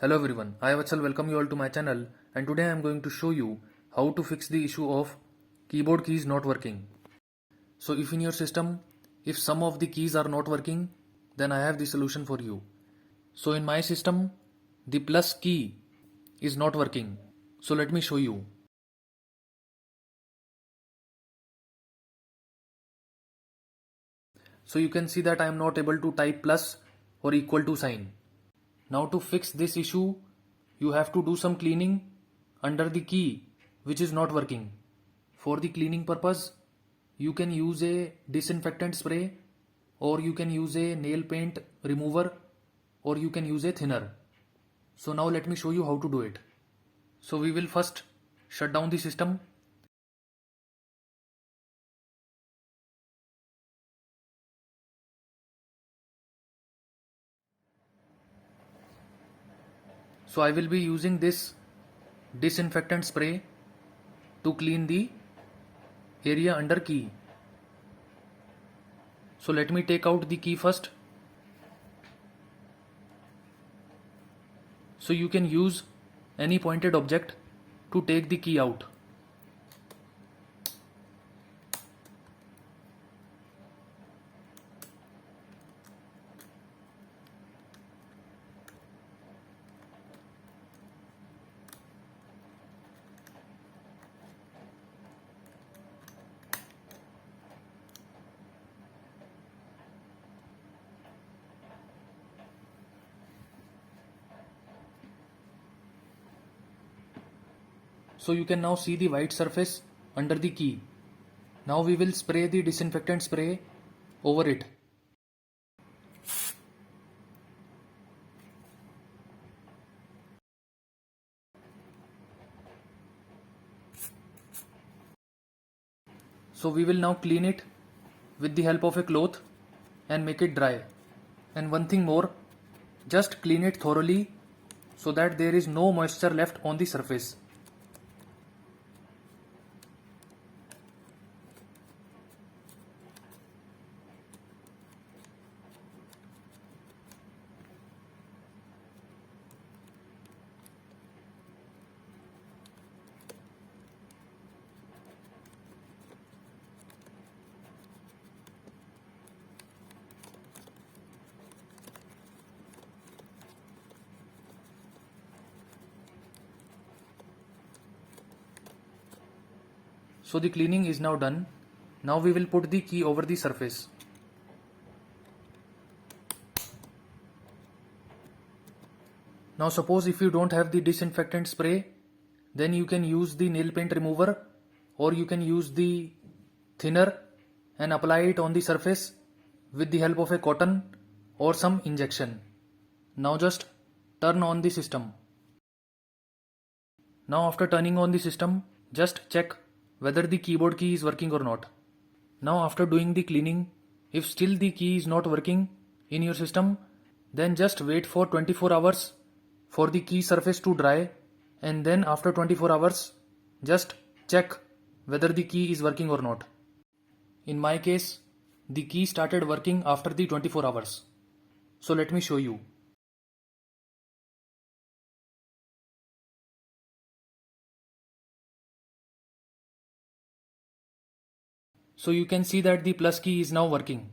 Hello everyone, I Vachal welcome you all to my channel, and today I am going to show you how to fix the issue of keyboard keys not working. So if in your system, if some of the keys are not working, then I have the solution for you. So in my system, the plus key is not working. So let me show you. So you can see that I am not able to type plus or equal to sign. Now to fix this issue, you have to do some cleaning under the key which is not working. For the cleaning purpose, you can use a disinfectant spray, or you can use a nail paint remover, or you can use a thinner. So now let me show you how to do it. So we will first shut down the system. So I will be using this disinfectant spray to clean the area under key. So let me take out the key first. So you can use any pointed object to take the key out. So you can now see the white surface under the key. Now we will spray the disinfectant spray over it. So we will now clean it with the help of a cloth and make it dry. And one thing more, just clean it thoroughly so that there is no moisture left on the surface. So the cleaning is now done. Now we will put the key over the surface. Now suppose if you don't have the disinfectant spray, then you can use the nail paint remover, or you can use the thinner and apply it on the surface with the help of a cotton or some injection. Now just turn on the system. Now after turning on the system, just check whether the keyboard key is working or not. Now after doing the cleaning, if still the key is not working in your system, then just wait for 24 hours for the key surface to dry, and then after 24 hours, just check whether the key is working or not. In my case, the key started working after the 24 hours. So let me show you. So you can see that the plus key is now working.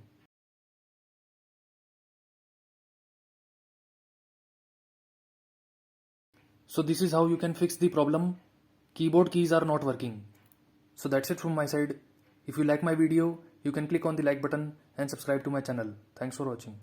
So this is how you can fix the problem. Keyboard keys are not working. So that's it from my side. If you like my video, you can click on the like button and subscribe to my channel. Thanks for watching.